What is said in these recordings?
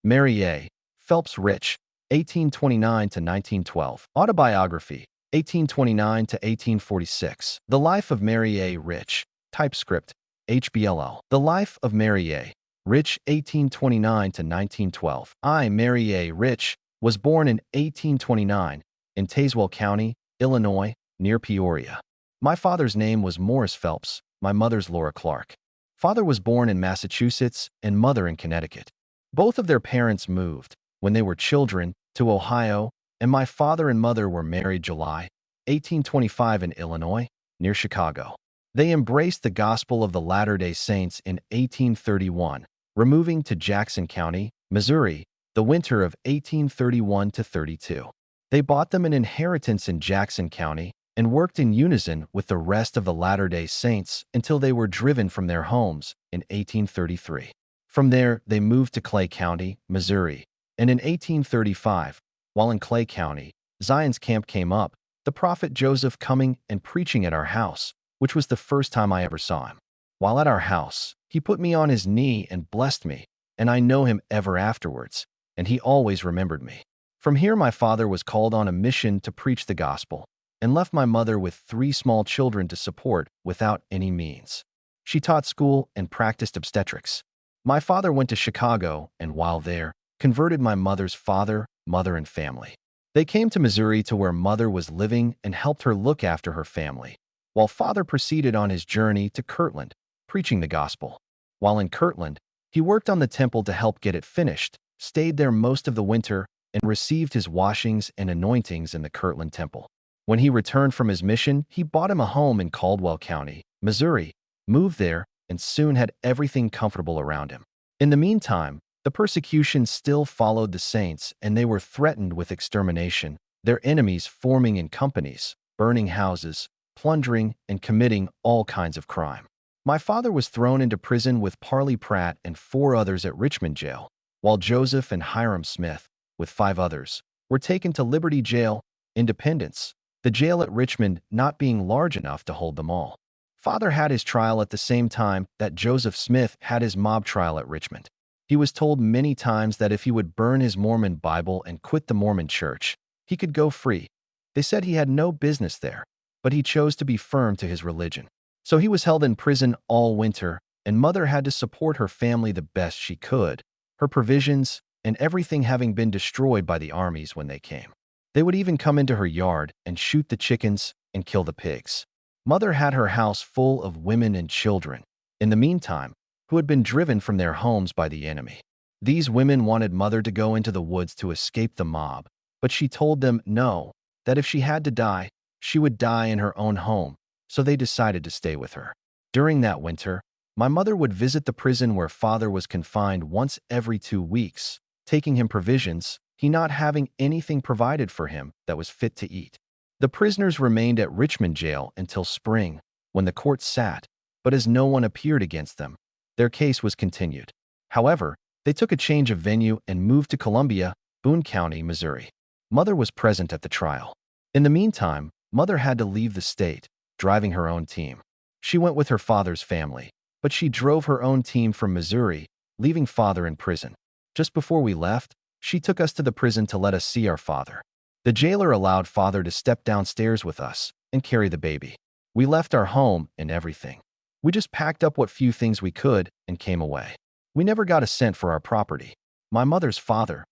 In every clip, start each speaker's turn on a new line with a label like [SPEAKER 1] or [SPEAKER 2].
[SPEAKER 1] Mary A. Phelps Rich, 1829 to 1912. Autobiography, 1829 to 1846. The Life of Mary A. Rich. Typescript, HBLL. The Life of Mary A. Rich, 1829 to 1912. I, Mary A. Rich, was born in 1829 in Tazewell County, Illinois, near Peoria. My father's name was Morris Phelps, my mother's Laura Clark. Father was born in Massachusetts and mother in Connecticut. Both of their parents moved, when they were children, to Ohio, and my father and mother were married July 1825 in Illinois, near Chicago. They embraced the gospel of the Latter-day Saints in 1831, removing to Jackson County, Missouri, the winter of 1831 to 32. They bought them an inheritance in Jackson County and worked in unison with the rest of the Latter-day Saints until they were driven from their homes in 1833. From there, they moved to Clay County, Missouri, and in 1835, while in Clay County, Zion's camp came up, the prophet Joseph coming and preaching at our house, which was the first time I ever saw him. While at our house, he put me on his knee and blessed me, and I know him ever afterwards, and he always remembered me. From here, my father was called on a mission to preach the gospel, and left my mother with 3 small children to support without any means. She taught school and practiced obstetrics. My father went to Chicago and, while there, converted my mother's father, mother, and family. They came to Missouri to where mother was living and helped her look after her family, while father proceeded on his journey to Kirtland, preaching the gospel. While in Kirtland, he worked on the temple to help get it finished, stayed there most of the winter, and received his washings and anointings in the Kirtland temple. When he returned from his mission, he bought him a home in Caldwell County, Missouri, moved there, and soon had everything comfortable around him. In the meantime, the persecution still followed the saints, and they were threatened with extermination, their enemies forming in companies, burning houses, plundering, and committing all kinds of crime. My father was thrown into prison with Parley Pratt and 4 others at Richmond Jail, while Joseph and Hiram Smith, with 5 others, were taken to Liberty Jail, Independence, the jail at Richmond not being large enough to hold them all. Father had his trial at the same time that Joseph Smith had his mob trial at Richmond. He was told many times that if he would burn his Mormon Bible and quit the Mormon church, he could go free. They said he had no business there, but he chose to be firm to his religion. So he was held in prison all winter, and mother had to support her family the best she could, her provisions and everything having been destroyed by the armies when they came. They would even come into her yard and shoot the chickens and kill the pigs. Mother had her house full of women and children, in the meantime, who had been driven from their homes by the enemy. These women wanted mother to go into the woods to escape the mob, but she told them no, that if she had to die, she would die in her own home, so they decided to stay with her. During that winter, my mother would visit the prison where father was confined once every 2 weeks, taking him provisions, he not having anything provided for him that was fit to eat. The prisoners remained at Richmond Jail until spring, when the court sat, but as no one appeared against them, their case was continued. However, they took a change of venue and moved to Columbia, Boone County, Missouri. Mother was present at the trial. In the meantime, mother had to leave the state, driving her own team. She went with her father's family, but she drove her own team from Missouri, leaving father in prison. Just before we left, she took us to the prison to let us see our father. The jailer allowed father to step downstairs with us and carry the baby. We left our home and everything. We just packed up what few things we could and came away. We never got a cent for our property. My mother's father,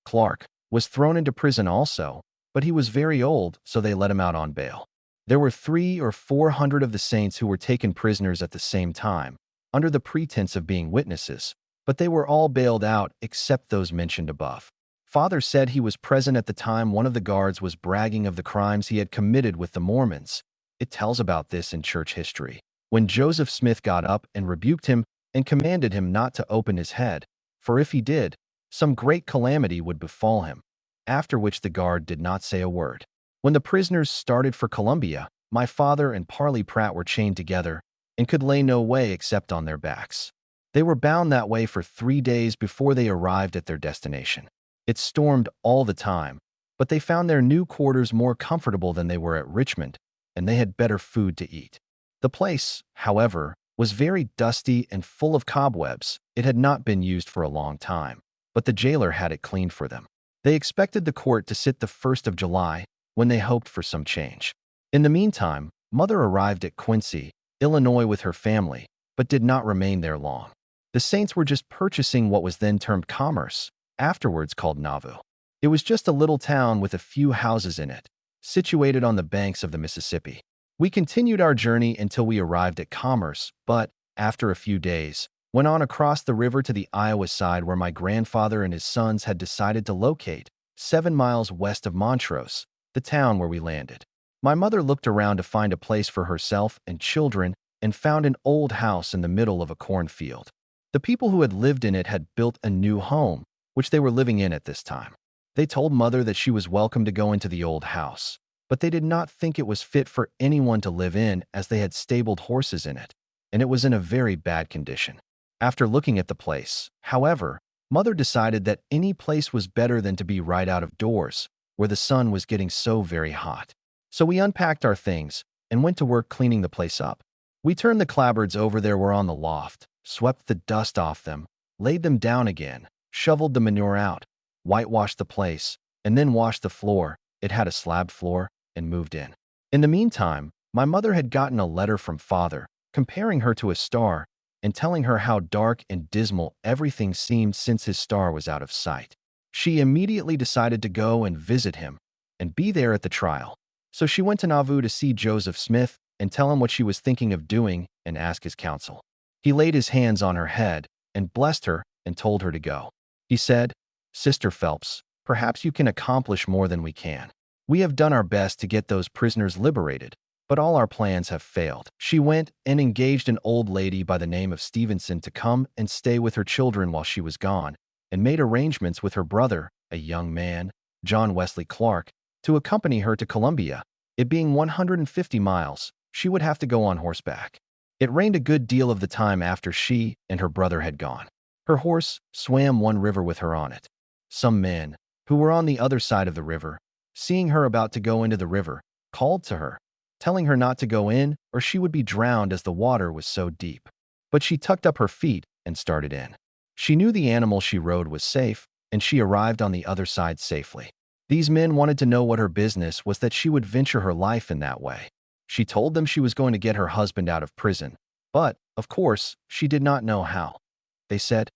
[SPEAKER 1] Clark, was thrown into prison also, but he was very old, so they let him out on bail. There were 300 or 400 of the saints who were taken prisoners at the same time, under the pretense of being witnesses, but they were all bailed out except those mentioned above. Father said he was present at the time one of the guards was bragging of the crimes he had committed with the Mormons. It tells about this in church history, when Joseph Smith got up and rebuked him and commanded him not to open his head, for if he did, some great calamity would befall him, after which the guard did not say a word. When the prisoners started for Columbia, my father and Parley Pratt were chained together and could lay no way except on their backs. They were bound that way for 3 days before they arrived at their destination. It stormed all the time, but they found their new quarters more comfortable than they were at Richmond, and they had better food to eat. The place, however, was very dusty and full of cobwebs. It had not been used for a long time. but the jailer had it cleaned for them. They expected the court to sit the 1st of July when they hoped for some change. In the meantime, Mother arrived at Quincy, Illinois with her family, but did not remain there long. The Saints were just purchasing what was then termed Commerce, afterwards called Nauvoo. It was just a little town with a few houses in it, situated on the banks of the Mississippi. We continued our journey until we arrived at Commerce, but, after a few days, went on across the river to the Iowa side where my grandfather and his sons had decided to locate, 7 miles west of Montrose, the town where we landed. My mother looked around to find a place for herself and children and found an old house in the middle of a cornfield. The people who had lived in it had built a new home, which they were living in at this time. They told Mother that she was welcome to go into the old house, but they did not think it was fit for anyone to live in as they had stabled horses in it, and it was in a very bad condition. After looking at the place, however, Mother decided that any place was better than to be right out of doors, where the sun was getting so very hot. So we unpacked our things and went to work cleaning the place up. We turned the clapboards over there were on the loft, swept the dust off them, laid them down again, shoveled the manure out, whitewashed the place, and then washed the floor. It had a slab floor, and moved in. In the meantime, my mother had gotten a letter from Father, comparing her to a star and telling her how dark and dismal everything seemed since his star was out of sight. She immediately decided to go and visit him and be there at the trial. So she went to Nauvoo to see Joseph Smith and tell him what she was thinking of doing and ask his counsel. He laid his hands on her head and blessed her and told her to go. He said, "Sister Phelps, perhaps you can accomplish more than we can. We have done our best to get those prisoners liberated, but all our plans have failed." She went and engaged an old lady by the name of Stevenson to come and stay with her children while she was gone, and made arrangements with her brother, a young man, John Wesley Clark, to accompany her to Columbia. It being 150 miles, she would have to go on horseback. It rained a good deal of the time after she and her brother had gone. Her horse swam one river with her on it. Some men, who were on the other side of the river, seeing her about to go into the river, called to her, telling her not to go in or she would be drowned as the water was so deep. But she tucked up her feet and started in. She knew the animal she rode was safe, and she arrived on the other side safely. These men wanted to know what her business was that she would venture her life in that way. She told them she was going to get her husband out of prison, but, of course, she did not know how. They said,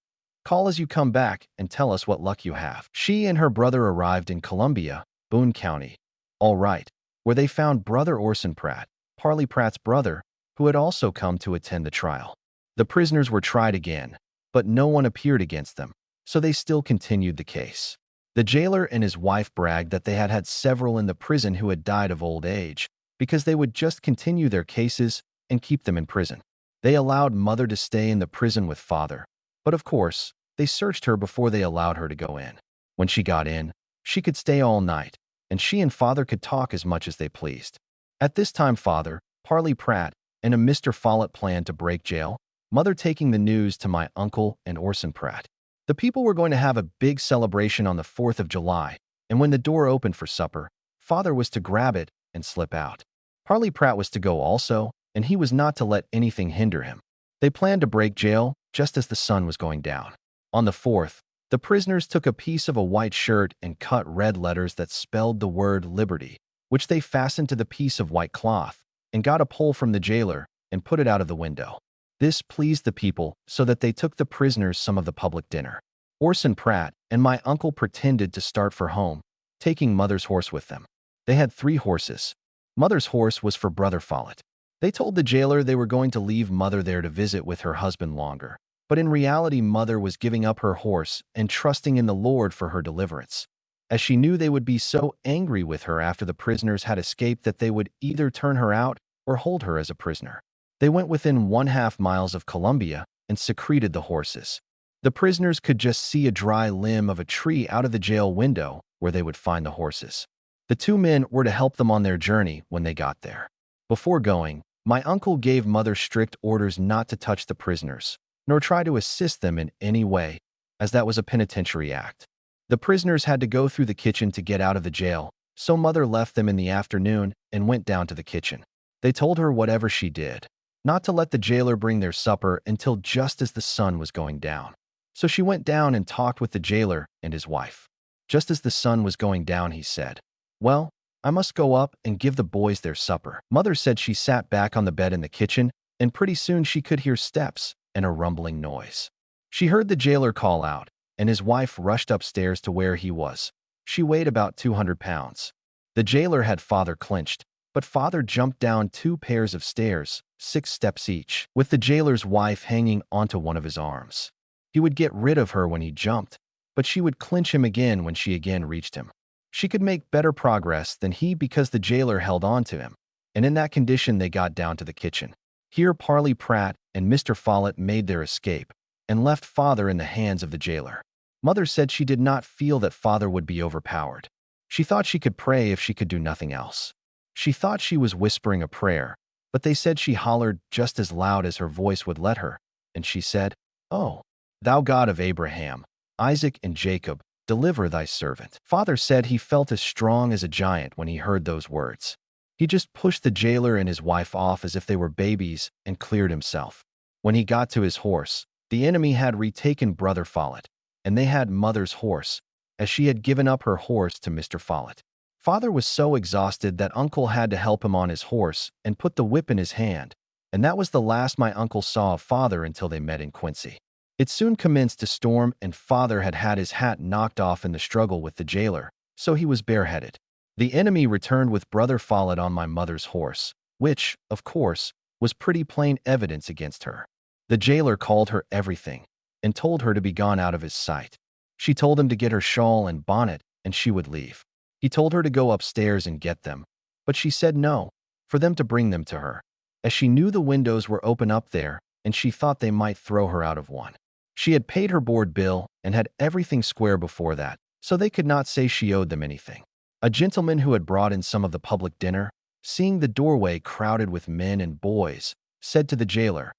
[SPEAKER 1] "Call as you come back and tell us what luck you have." She and her brother arrived in Columbia, Boone County, all right, where they found Brother Orson Pratt, Parley Pratt's brother, who had also come to attend the trial. The prisoners were tried again, but no one appeared against them, so they still continued the case. The jailer and his wife bragged that they had had several in the prison who had died of old age, because they would just continue their cases and keep them in prison. They allowed Mother to stay in the prison with Father, but of course, they searched her before they allowed her to go in. When she got in, she could stay all night, and she and Father could talk as much as they pleased. At this time, Father, Parley Pratt, and a Mr. Follett planned to break jail, Mother taking the news to my uncle and Orson Pratt. The people were going to have a big celebration on the 4th of July, and when the door opened for supper, Father was to grab it and slip out. Parley Pratt was to go also, and he was not to let anything hinder him. They planned to break jail just as the sun was going down. On the 4th, the prisoners took a piece of a white shirt and cut red letters that spelled the word liberty, which they fastened to the piece of white cloth, and got a pole from the jailer and put it out of the window. This pleased the people so that they took the prisoners some of the public dinner. Orson Pratt and my uncle pretended to start for home, taking Mother's horse with them. They had 3 horses. Mother's horse was for Brother Follett. They told the jailer they were going to leave Mother there to visit with her husband longer, but in reality Mother was giving up her horse and trusting in the Lord for her deliverance, as she knew they would be so angry with her after the prisoners had escaped that they would either turn her out or hold her as a prisoner. They went within 1/2 miles of Columbia and secreted the horses. The prisoners could just see a dry limb of a tree out of the jail window where they would find the horses. The 2 men were to help them on their journey when they got there. Before going, my uncle gave Mother strict orders not to touch the prisoners, nor try to assist them in any way, as that was a penitentiary act. The prisoners had to go through the kitchen to get out of the jail, so Mother left them in the afternoon and went down to the kitchen. They told her whatever she did, not to let the jailer bring their supper until just as the sun was going down. So she went down and talked with the jailer and his wife. Just as the sun was going down, he said, "Well, I must go up and give the boys their supper." Mother said she sat back on the bed in the kitchen, and pretty soon she could hear steps and a rumbling noise. She heard the jailer call out, and his wife rushed upstairs to where he was. She weighed about 200 pounds. The jailer had Father clinched, but Father jumped down 2 pairs of stairs, 6 steps each, with the jailer's wife hanging onto one of his arms. He would get rid of her when he jumped, but she would clinch him again when she again reached him. She could make better progress than he because the jailer held on to him, and in that condition they got down to the kitchen. Here Parley Pratt and Mr. Follett made their escape and left Father in the hands of the jailer. Mother said she did not feel that Father would be overpowered. She thought she could pray if she could do nothing else. She thought she was whispering a prayer, but they said she hollered just as loud as her voice would let her, and she said, "Oh, thou God of Abraham, Isaac, and Jacob, deliver thy servant." Father said he felt as strong as a giant when he heard those words. He just pushed the jailer and his wife off as if they were babies and cleared himself. When he got to his horse, the enemy had retaken Brother Follett, and they had Mother's horse, as she had given up her horse to Mr. Follett. Father was so exhausted that Uncle had to help him on his horse and put the whip in his hand, and that was the last my uncle saw of Father until they met in Quincy. It soon commenced to storm, and Father had had his hat knocked off in the struggle with the jailer, so he was bareheaded. The enemy returned with Brother Follett on my mother's horse, which, of course, was pretty plain evidence against her. The jailer called her everything and told her to be gone out of his sight. She told him to get her shawl and bonnet, and she would leave. He told her to go upstairs and get them, but she said no, for them to bring them to her, as she knew the windows were open up there, and she thought they might throw her out of one. She had paid her board bill and had everything square before that, so they could not say she owed them anything. A gentleman who had brought in some of the public dinner, seeing the doorway crowded with men and boys, said to the jailer,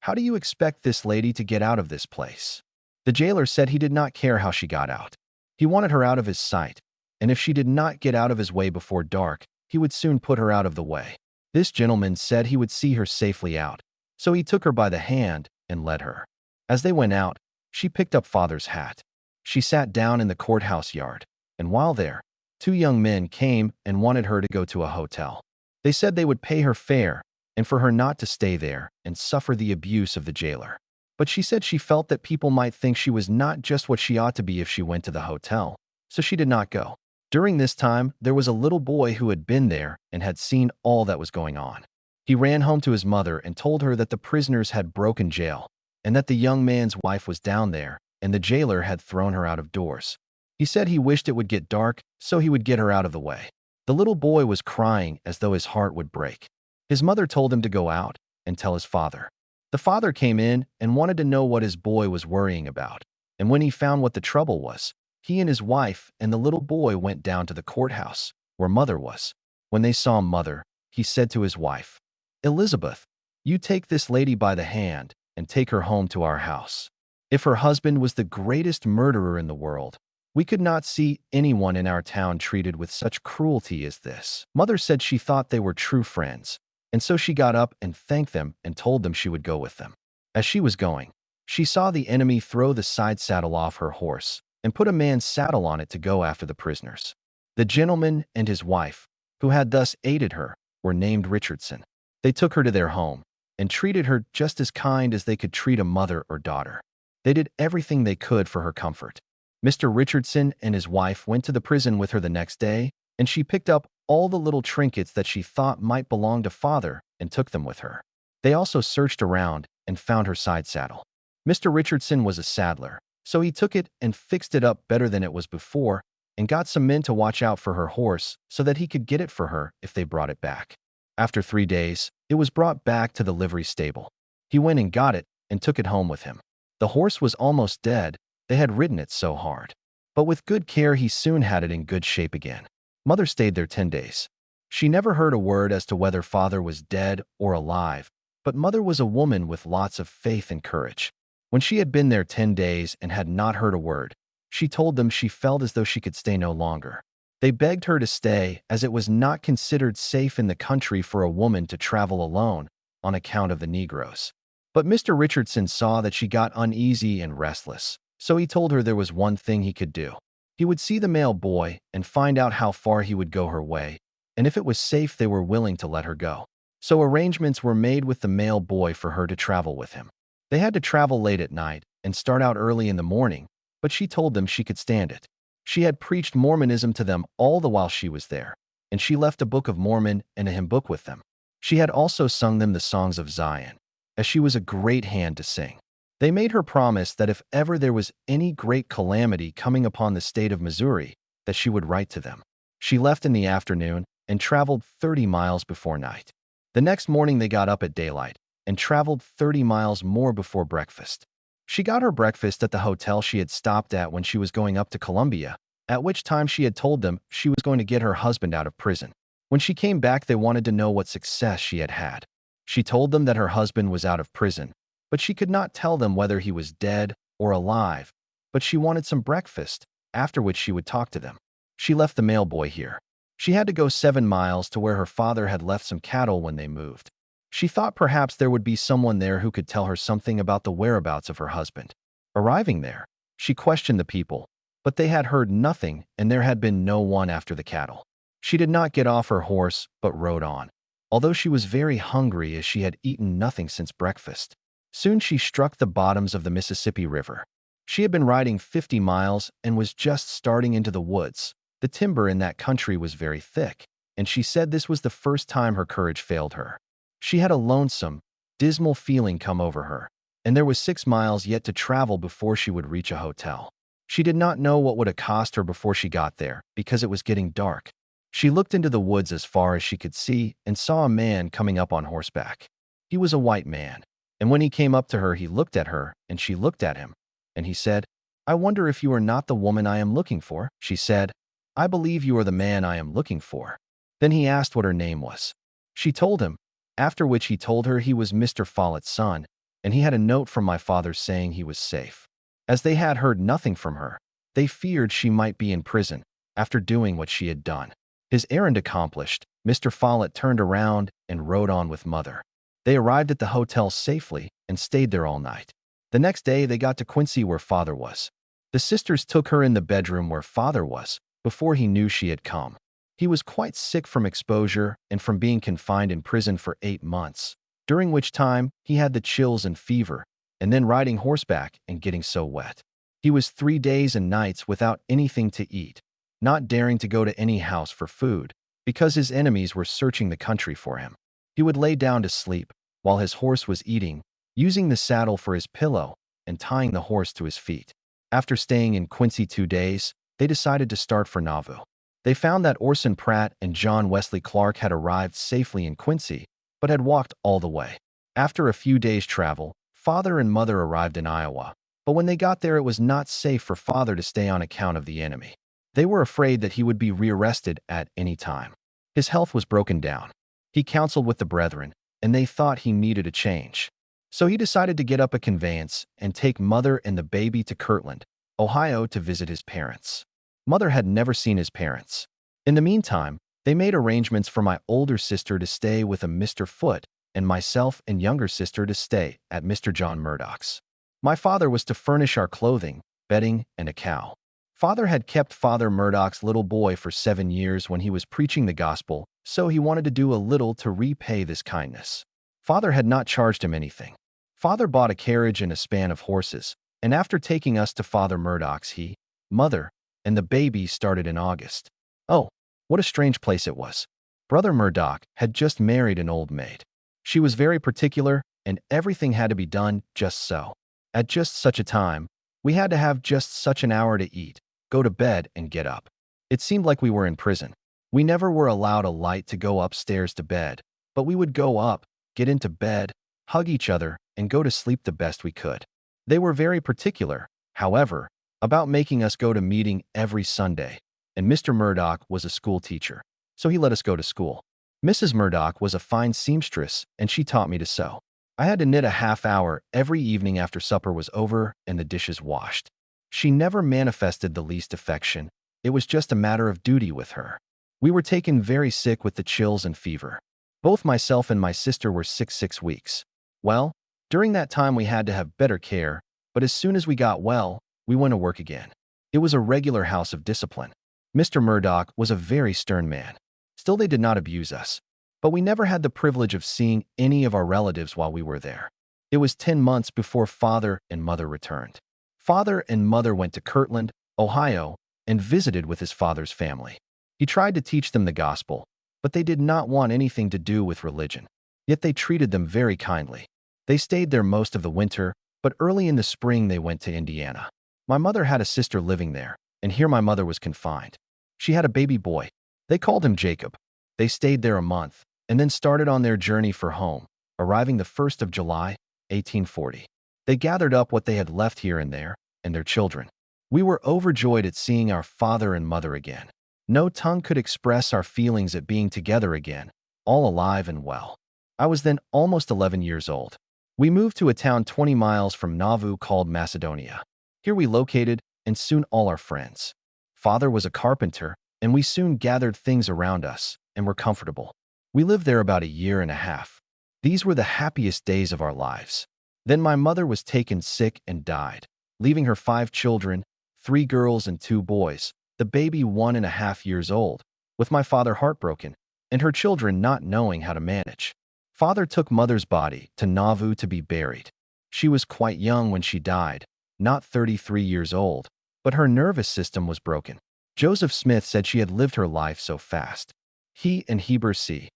[SPEAKER 1] "How do you expect this lady to get out of this place?" The jailer said he did not care how she got out. He wanted her out of his sight, and if she did not get out of his way before dark, he would soon put her out of the way. This gentleman said he would see her safely out, so he took her by the hand and led her. As they went out, she picked up Father's hat. She sat down in the courthouse yard, and while there, 2 young men came and wanted her to go to a hotel. They said they would pay her fare and for her not to stay there and suffer the abuse of the jailer. But she said she felt that people might think she was not just what she ought to be if she went to the hotel, so she did not go. During this time, there was a little boy who had been there and had seen all that was going on. He ran home to his mother and told her that the prisoners had broken jail and that the young man's wife was down there and the jailer had thrown her out of doors. He said he wished it would get dark so he would get her out of the way. The little boy was crying as though his heart would break. His mother told him to go out and tell his father. The father came in and wanted to know what his boy was worrying about, and when he found what the trouble was, he and his wife and the little boy went down to the courthouse, where Mother was. When they saw Mother, he said to his wife, "Elizabeth, you take this lady by the hand and take her home to our house." If her husband was the greatest murderer in the world, we could not see anyone in our town treated with such cruelty as this. Mother said she thought they were true friends, and so she got up and thanked them and told them she would go with them. As she was going, she saw the enemy throw the side saddle off her horse and put a man's saddle on it to go after the prisoners. The gentleman and his wife, who had thus aided her, were named Richardson. They took her to their home and treated her just as kind as they could treat a mother or daughter. They did everything they could for her comfort. Mr. Richardson and his wife went to the prison with her the next day, and she picked up all the little trinkets that she thought might belong to Father and took them with her. They also searched around and found her side saddle. Mr. Richardson was a saddler, so he took it and fixed it up better than it was before and got some men to watch out for her horse so that he could get it for her if they brought it back. After 3 days, it was brought back to the livery stable. He went and got it and took it home with him. The horse was almost dead. They had ridden it so hard. But with good care, he soon had it in good shape again. Mother stayed there 10 days. She never heard a word as to whether Father was dead or alive, but Mother was a woman with lots of faith and courage. When she had been there 10 days and had not heard a word, she told them she felt as though she could stay no longer. They begged her to stay, as it was not considered safe in the country for a woman to travel alone on account of the Negroes. But Mr. Richardson saw that she got uneasy and restless, so he told her there was one thing he could do. He would see the male boy and find out how far he would go her way, and if it was safe they were willing to let her go. So arrangements were made with the male boy for her to travel with him. They had to travel late at night and start out early in the morning, but she told them she could stand it. She had preached Mormonism to them all the while she was there, and she left a Book of Mormon and a hymn book with them. She had also sung them the songs of Zion, as she was a great hand to sing. They made her promise that if ever there was any great calamity coming upon the state of Missouri, that she would write to them. She left in the afternoon and traveled 30 miles before night. The next morning they got up at daylight and traveled 30 miles more before breakfast. She got her breakfast at the hotel she had stopped at when she was going up to Columbia, at which time she had told them she was going to get her husband out of prison. When she came back, they wanted to know what success she had had. She told them that her husband was out of prison, but she could not tell them whether he was dead or alive, but she wanted some breakfast, after which she would talk to them. She left the mailboy here. She had to go 7 miles to where her father had left some cattle when they moved. She thought perhaps there would be someone there who could tell her something about the whereabouts of her husband. Arriving there, she questioned the people, but they had heard nothing and there had been no one after the cattle. She did not get off her horse but rode on, although she was very hungry as she had eaten nothing since breakfast. Soon she struck the bottoms of the Mississippi River. She had been riding 50 miles and was just starting into the woods. The timber in that country was very thick, and she said this was the first time her courage failed her. She had a lonesome, dismal feeling come over her, and there was 6 miles yet to travel before she would reach a hotel. She did not know what would accost her before she got there, because it was getting dark. She looked into the woods as far as she could see and saw a man coming up on horseback. He was a white man, and when he came up to her, he looked at her, and she looked at him, and he said, "I wonder if you are not the woman I am looking for." She said, "I believe you are the man I am looking for." Then he asked what her name was. She told him, after which he told her he was Mr. Follett's son, and he had a note from my father saying he was safe. As they had heard nothing from her, they feared she might be in prison after doing what she had done. His errand accomplished, Mr. Follett turned around and rode on with Mother. They arrived at the hotel safely and stayed there all night. The next day they got to Quincy where Father was. The sisters took her in the bedroom where Father was before he knew she had come. He was quite sick from exposure and from being confined in prison for 8 months, during which time he had the chills and fever, and then riding horseback and getting so wet. He was 3 days and nights without anything to eat, not daring to go to any house for food, because his enemies were searching the country for him. He would lay down to sleep while his horse was eating, using the saddle for his pillow and tying the horse to his feet. After staying in Quincy 2 days, they decided to start for Nauvoo. They found that Orson Pratt and John Wesley Clark had arrived safely in Quincy, but had walked all the way. After a few days' travel, Father and Mother arrived in Iowa, but when they got there it was not safe for Father to stay on account of the enemy. They were afraid that he would be rearrested at any time. His health was broken down. He counseled with the brethren, and they thought he needed a change. So he decided to get up a conveyance and take Mother and the baby to Kirtland, Ohio to visit his parents. Mother had never seen his parents. In the meantime, they made arrangements for my older sister to stay with a Mr. Foote and myself and younger sister to stay at Mr. John Murdoch's. My father was to furnish our clothing, bedding, and a cow. Father had kept Father Murdoch's little boy for 7 years when he was preaching the gospel, so he wanted to do a little to repay this kindness. Father had not charged him anything. Father bought a carriage and a span of horses, and after taking us to Father Murdoch's, he, Mother, and the baby started in August. Oh, what a strange place it was. Brother Murdoch had just married an old maid. She was very particular, and everything had to be done just so. At just such a time, we had to have just such an hour to eat, go to bed, and get up. It seemed like we were in prison. We never were allowed a light to go upstairs to bed, but we would go up, get into bed, hug each other, and go to sleep the best we could. They were very particular, however, about making us go to meeting every Sunday, and Mr. Murdoch was a school teacher, so he let us go to school. Mrs. Murdoch was a fine seamstress, and she taught me to sew. I had to knit a half hour every evening after supper was over and the dishes washed. She never manifested the least affection. It was just a matter of duty with her. We were taken very sick with the chills and fever. Both myself and my sister were sick 6 weeks. Well, During that time we had to have better care, but as soon as we got well, we went to work again. It was a regular house of discipline. Mr. Murdoch was a very stern man. Still, they did not abuse us, but we never had the privilege of seeing any of our relatives while we were there. It was 10 months before father and mother returned. Father and mother went to Kirtland, Ohio, and visited with his father's family. He tried to teach them the gospel, but they did not want anything to do with religion. Yet they treated them very kindly. They stayed there most of the winter, but early in the spring they went to Indiana. My mother had a sister living there, and here my mother was confined. She had a baby boy. They called him Jacob. They stayed there a month, and then started on their journey for home, arriving the 1st of July, 1840. They gathered up what they had left here and there, and their children. We were overjoyed at seeing our father and mother again. No tongue could express our feelings at being together again, all alive and well. I was then almost 11 years old. We moved to a town 20 miles from Nauvoo called Macedonia. Here we located, and soon all our friends. Father was a carpenter, and we soon gathered things around us, and were comfortable. We lived there about a year and a half. These were the happiest days of our lives. Then my mother was taken sick and died, leaving her 5 children, 3 girls and 2 boys, the baby 1.5 years old, with my father heartbroken, and her children not knowing how to manage. Father took mother's body to Nauvoo to be buried. She was quite young when she died, not 33 years old, but her nervous system was broken. Joseph Smith said she had lived her life so fast. He and Heber C.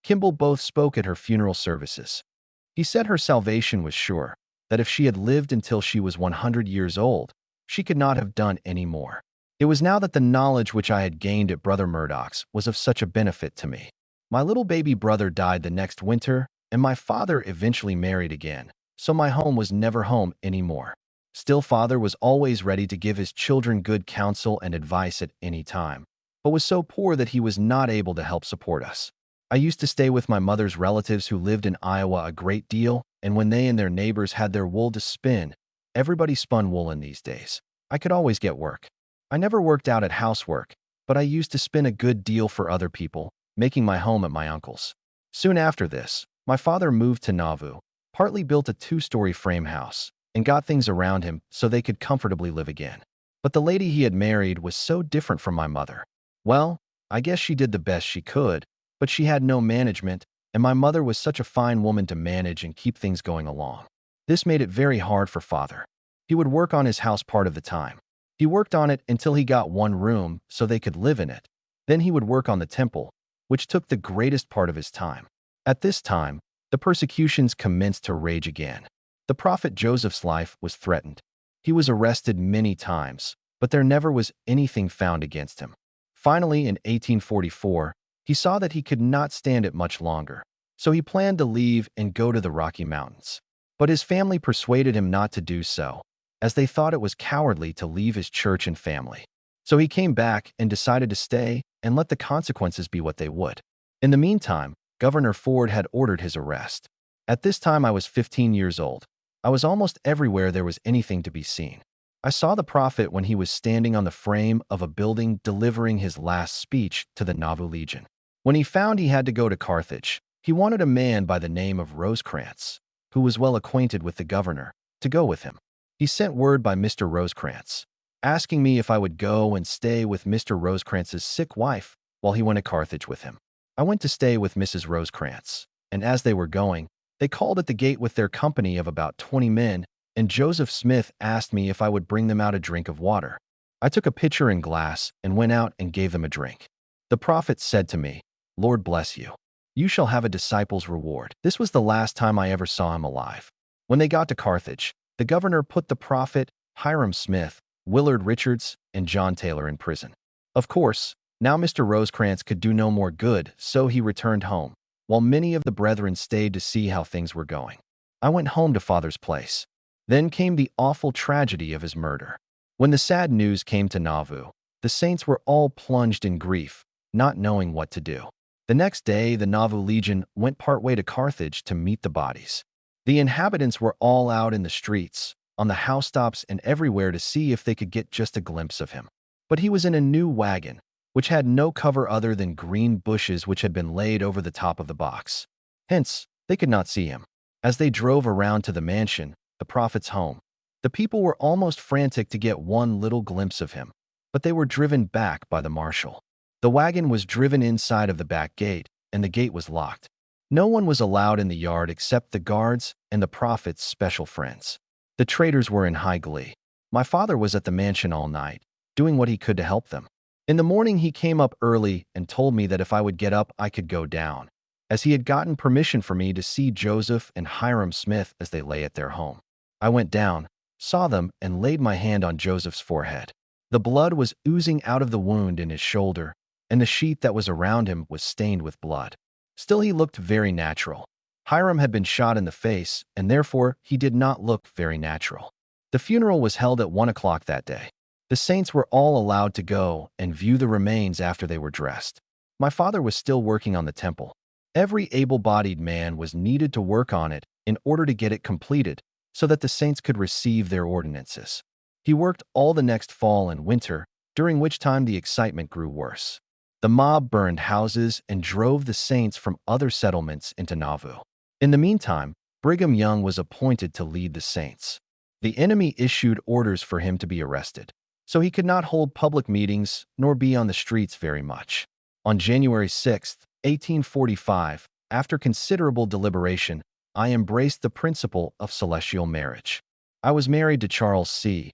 [SPEAKER 1] Kimball both spoke at her funeral services. He said her salvation was sure, that if she had lived until she was 100 years old, she could not have done any more. It was now that the knowledge which I had gained at Brother Murdoch's was of such a benefit to me. My little baby brother died the next winter, and my father eventually married again, so my home was never home anymore. Still, father was always ready to give his children good counsel and advice at any time, but was so poor that he was not able to help support us. I used to stay with my mother's relatives who lived in Iowa a great deal, and when they and their neighbors had their wool to spin, everybody spun wool in these days. I could always get work. I never worked out at housework, but I used to spin a good deal for other people, making my home at my uncle's. Soon after this, my father moved to Nauvoo, partly built a 2-story frame house, and got things around him so they could comfortably live again. But the lady he had married was so different from my mother. Well, I guess she did the best she could, but she had no management, and my mother was such a fine woman to manage and keep things going along. This made it very hard for father. He would work on his house part of the time. He worked on it until he got 1 room so they could live in it. Then he would work on the temple, which took the greatest part of his time. At this time, the persecutions commenced to rage again. The prophet Joseph's life was threatened. He was arrested many times, but there never was anything found against him. Finally, in 1844, he saw that he could not stand it much longer, so he planned to leave and go to the Rocky Mountains. But his family persuaded him not to do so, as they thought it was cowardly to leave his church and family. So he came back and decided to stay and let the consequences be what they would. In the meantime, Governor Ford had ordered his arrest. At this time I was 15 years old. I was almost everywhere there was anything to be seen. I saw the prophet when he was standing on the frame of a building delivering his last speech to the Nauvoo Legion. When he found he had to go to Carthage, he wanted a man by the name of Rosecrans, who was well acquainted with the governor, to go with him. He sent word by Mr. Rosecrans, asking me if I would go and stay with Mr. Rosecrans's sick wife while he went to Carthage with him. I went to stay with Mrs. Rosecrans, and as they were going, they called at the gate with their company of about 20 men, and Joseph Smith asked me if I would bring them out a drink of water. I took a pitcher and glass and went out and gave them a drink. The prophet said to me, "Lord bless you. You shall have a disciple's reward." This was the last time I ever saw him alive. When they got to Carthage, the governor put the prophet, Hiram Smith, Willard Richards, and John Taylor in prison. Of course, now Mr. Rosecrans could do no more good, so he returned home, while many of the brethren stayed to see how things were going. I went home to father's place. Then came the awful tragedy of his murder. When the sad news came to Nauvoo, the saints were all plunged in grief, not knowing what to do. The next day, the Nauvoo Legion went part way to Carthage to meet the bodies. The inhabitants were all out in the streets, on the housetops and everywhere to see if they could get just a glimpse of him. But he was in a new wagon, which had no cover other than green bushes which had been laid over the top of the box. Hence, they could not see him. As they drove around to the mansion, the prophet's home, the people were almost frantic to get one little glimpse of him, but they were driven back by the marshal. The wagon was driven inside of the back gate, and the gate was locked. No one was allowed in the yard except the guards and the prophet's special friends. The traders were in high glee. My father was at the mansion all night, doing what he could to help them. In the morning, he came up early and told me that if I would get up, I could go down, as he had gotten permission for me to see Joseph and Hiram Smith as they lay at their home. I went down, saw them, and laid my hand on Joseph's forehead. The blood was oozing out of the wound in his shoulder, and the sheet that was around him was stained with blood. Still, he looked very natural. Hiram had been shot in the face, and therefore he did not look very natural. The funeral was held at 1 o'clock that day. The saints were all allowed to go and view the remains after they were dressed. My father was still working on the temple. Every able-bodied man was needed to work on it in order to get it completed so that the saints could receive their ordinances. He worked all the next fall and winter, during which time the excitement grew worse. The mob burned houses and drove the saints from other settlements into Nauvoo. In the meantime, Brigham Young was appointed to lead the saints. The enemy issued orders for him to be arrested, so he could not hold public meetings nor be on the streets very much. On January 6, 1845, after considerable deliberation, I embraced the principle of celestial marriage. I was married to Charles C.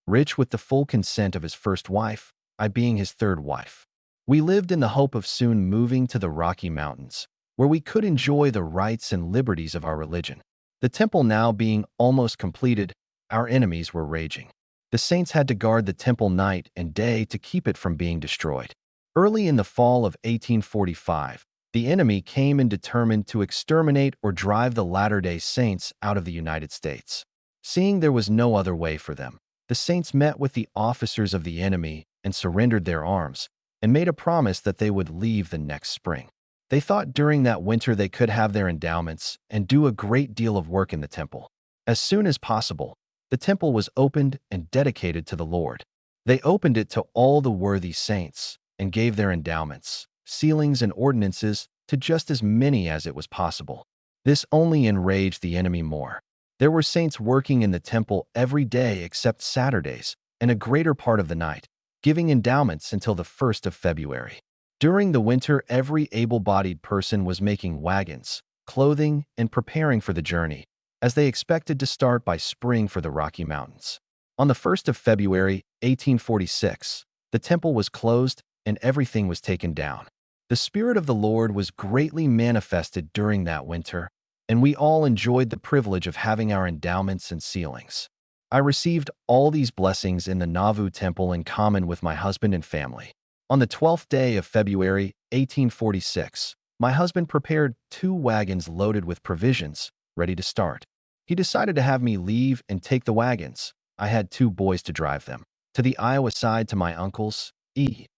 [SPEAKER 1] Rich with the full consent of his first wife, I being his third wife. We lived in the hope of soon moving to the Rocky Mountains, where we could enjoy the rights and liberties of our religion. The temple now being almost completed, our enemies were raging. The saints had to guard the temple night and day to keep it from being destroyed. Early in the fall of 1845, the enemy came and determined to exterminate or drive the Latter-day Saints out of the United States. Seeing there was no other way for them, the saints met with the officers of the enemy and surrendered their arms, and made a promise that they would leave the next spring. They thought during that winter they could have their endowments and do a great deal of work in the temple. As soon as possible, the temple was opened and dedicated to the Lord. They opened it to all the worthy saints and gave their endowments, sealings, and ordinances to just as many as it was possible. This only enraged the enemy more. There were saints working in the temple every day except Saturdays and a greater part of the night, giving endowments until the 1st of February. During the winter, every able-bodied person was making wagons, clothing, and preparing for the journey, as they expected to start by spring for the Rocky Mountains. On the 1st of February, 1846, the temple was closed and everything was taken down. The Spirit of the Lord was greatly manifested during that winter, and we all enjoyed the privilege of having our endowments and sealings. I received all these blessings in the Nauvoo temple in common with my husband and family. On the 12th day of February, 1846, my husband prepared 2 wagons loaded with provisions, ready to start. He decided to have me leave and take the wagons. I had 2 boys to drive them to the Iowa side to my uncle's, E.T.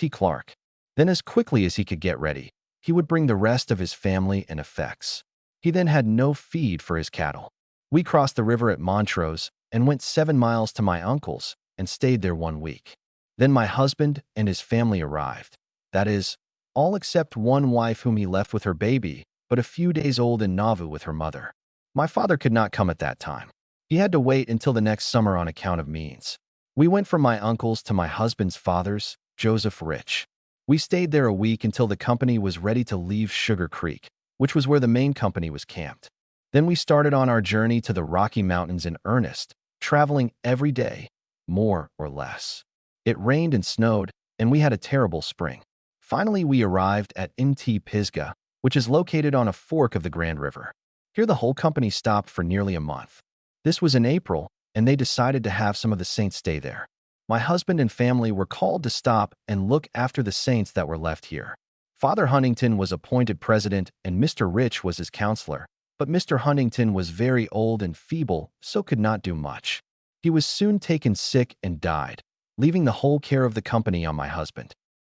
[SPEAKER 1] Clark. Then, as quickly as he could get ready, he would bring the rest of his family and effects. He then had no feed for his cattle. We crossed the river at Montrose and went 7 miles to my uncle's and stayed there 1 week. Then my husband and his family arrived. That is, all except one wife whom he left with her baby, but a few days old in Nauvoo with her mother. My father could not come at that time. He had to wait until the next summer on account of means. We went from my uncle's to my husband's father's, Joseph Rich. We stayed there a week until the company was ready to leave Sugar Creek, which was where the main company was camped. Then we started on our journey to the Rocky Mountains in earnest, traveling every day, more or less. It rained and snowed, and we had a terrible spring. Finally, we arrived at Mt. Pisgah, which is located on a fork of the Grand River. Here the whole company stopped for nearly a month. This was in April, and they decided to have some of the saints stay there. My husband and family were called to stop and look after the saints that were left here. Father Huntington was appointed president and Mr. Rich was his counselor, but Mr. Huntington was very old and feeble, so could not do much. He was soon taken sick and died, leaving the whole care of the company on my husband.